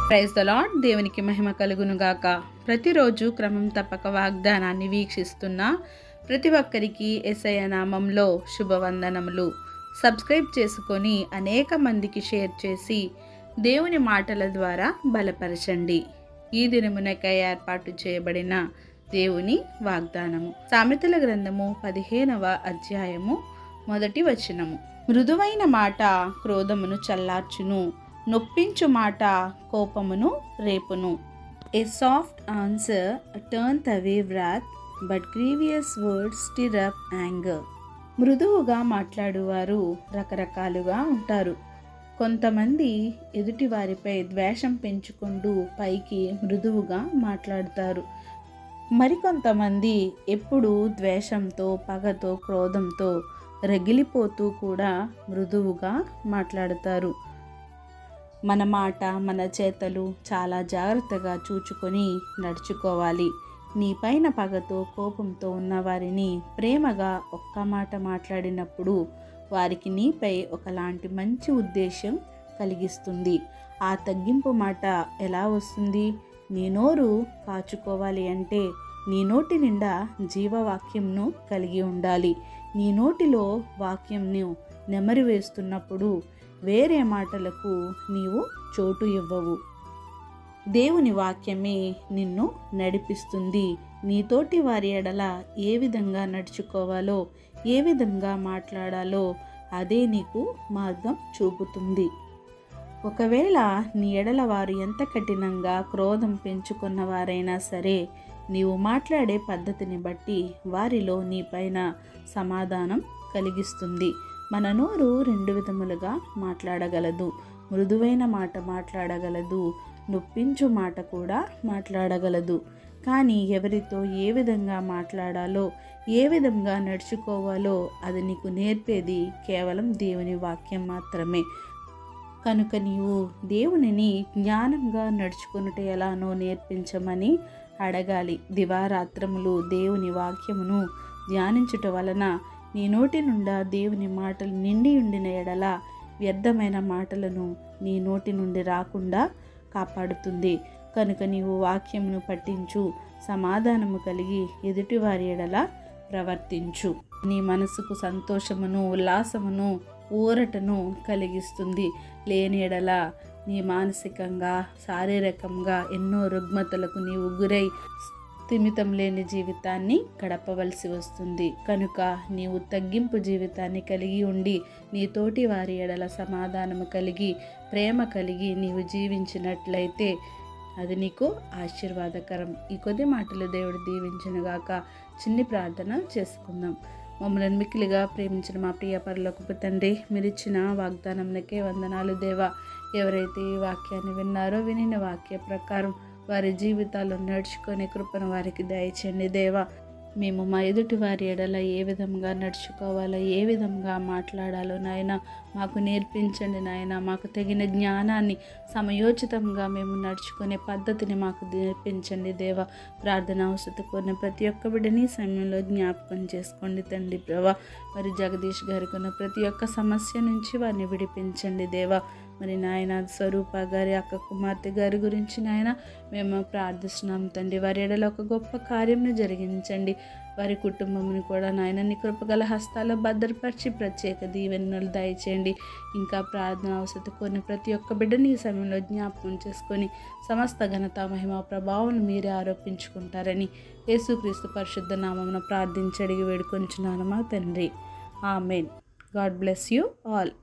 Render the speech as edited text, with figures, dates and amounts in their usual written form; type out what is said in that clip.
Praise the lord. దేవునికి మహిమ కలుగును గాక. ప్రతిరోజు క్రమం తప్పక వాగ్దానాన్ని వీక్షిస్తున్న ప్రతి ఒక్కరికి యేసయ్య నామంలో శుభవందనములు. సబ్స్క్రైబ్ చేసుకొని అనేక మందికి షేర్ చేసి దేవుని మాటల ద్వారా బలపరచండి. ఈ దినమునకై ఏర్పాటు చేయబడిన దేవుని వాగ్దానము సామెతల గ్రంథము 15వ అధ్యాయము 1వ వచనము. మృదువైన మాట క్రోధమును చల్లార్చును, నొప్పించు మాట కోపమును రేపును. A soft answer turns away wrath, but grievous words stir up anger. మృదువుగా మాట్లాడువారు రకరకాలుగా ఉంటారు. కొంతమంది ఎదుటి వారిపై ద్వేషం పెంచుకుంటూ పైకి మృదువుగా మాట్లాడతారు. మరికొంతమంది ఎప్పుడూ ద్వేషంతో, పగతో, క్రోధంతో రగిలిపోతూ కూడా మృదువుగా మాట్లాడతారు. మన మాట, మన చేతలు చాలా జాగ్రత్తగా చూచుకొని నడుచుకోవాలి. నీ పైన పగతో, కోపంతో ఉన్నవారిని ప్రేమగా ఒక్క మాట మాట్లాడినప్పుడు వారికి నీపై ఒకలాంటి మంచి ఉద్దేశం కలిగిస్తుంది. ఆ తగ్గింపు మాట ఎలా వస్తుంది? నీ నోరు కాచుకోవాలి అంటే నీ నోటి నిండా జీవవాక్యంను కలిగి ఉండాలి. నీ నోటిలో వాక్యంను నెమరు వేస్తున్నప్పుడు వేరే మాటలకు నీవు చోటు ఇవ్వవు. దేవుని వాక్యమే నిన్ను నడిపిస్తుంది. నీతోటి వారి ఎడల ఏ విధంగా నడుచుకోవాలో, ఏ విధంగా మాట్లాడాలో అదే నీకు మార్గం చూపుతుంది. ఒకవేళ నీ ఎడల వారు ఎంత కఠినంగా క్రోధం పెంచుకున్న వారైనా సరే, నీవు మాట్లాడే పద్ధతిని బట్టి వారిలో నీ పైన సమాధానం కలిగిస్తుంది. మన నోరు 2 విధములుగా మాట్లాడగలదు. మృదువైన మాట మాట్లాడగలదు, నొప్పించు మాట కూడా మాట్లాడగలదు. కానీ ఎవరితో ఏ విధంగా మాట్లాడాలో, ఏ విధంగా నడుచుకోవాలో అది నీకు నేర్పేది కేవలం దేవుని వాక్యం మాత్రమే. కనుక నీవు దేవునిని జ్ఞానంగా నడుచుకున్నట్టు ఎలానో నేర్పించమని అడగాలి. దివారాత్రములు దేవుని వాక్యమును ధ్యానించుట వలన నీ నోటి నుండా దేవుని మాటలు నిండి ఉండిన ఎడల వ్యర్థమైన మాటలను నీ నోటి నుండి రాకుండా కాపాడుతుంది. కనుక నీవు వాక్యమును పఠించు, సమాధానము కలిగి ఎదుటివారి ఎడల ప్రవర్తించు. నీ మనసుకు సంతోషమును, ఉల్లాసమును, ఊరటను కలిగిస్తుంది. లేని ఎడల నీ మానసికంగా, శారీరకంగా ఎన్నో రుగ్మతలకు నీవు గురై స్థిమితం లేని జీవితాన్ని గడపవలసి వస్తుంది. కనుక నీవు తగ్గింపు జీవితాన్ని కలిగి ఉండి నీ తోటి వారి ఎడల సమాధానము కలిగి, ప్రేమ కలిగి నీవు జీవించినట్లయితే అది నీకు ఆశీర్వాదకరం. ఈ కొద్ది మాటలు దేవుడు దీవించునుగాక. చిన్ని ప్రార్థన చేసుకుందాం. మమ్మల్ని మిక్కిలిగా ప్రేమించిన మా ప్రియ పరలోకపు తండ్రి, మీరిచ్చిన వాగ్దానంలకే వందనాలు దేవా. ఎవరైతే ఈ వాక్యాన్ని విన్నారో వినిన వాక్య ప్రకారం వారి జీవితాల్లో నడుచుకునే కృపను వారికి దయచేయండి దేవా. మేము మా ఎదుటి వారి ఎడల ఏ విధంగా నడుచుకోవాలో, ఏ విధంగా మాట్లాడాలో నాయన మాకు నేర్పించండి నాయన. మాకు తగిన జ్ఞానాన్ని, సమయోచితంగా మేము నడుచుకునే పద్ధతిని మాకు నేర్పించండి దేవా. ప్రార్థన అవసరం కొన్న ప్రతి ఒక్క బిడ్డని సమయంలో జ్ఞాపకం చేసుకోండి తండ్రి ప్రభా. మరి జగదీష్ గారికి ఉన్న ప్రతి ఒక్క సమస్య నుంచి వారిని విడిపించండి దేవా. మరి నాయన స్వరూప గారి అక్క కుమార్తె గారి గురించి నాయన మేము ప్రార్థిస్తున్నాం తండ్రి. వారి ఎడల ఒక గొప్ప కార్యంను జరిగించండి. వారి కుటుంబంని కూడా నాయన నీ కృపగల హస్తాల్లో భద్రపరిచి ప్రత్యేక దీవెనలు దయచేయండి. ఇంకా ప్రార్థన అవసరం కొన్ని ప్రతి ఒక్క బిడ్డని ఈ సమయంలో జ్ఞాపకం చేసుకొని సమస్త ఘనత, మహిమ, ప్రభావం మీరే ఆరోపించుకుంటారని యేసుక్రీస్తు పరిశుద్ధ నామమున ప్రార్థించి అడిగి వేడుకొంచున్నాను మా తండ్రి. Amen. God bless you all.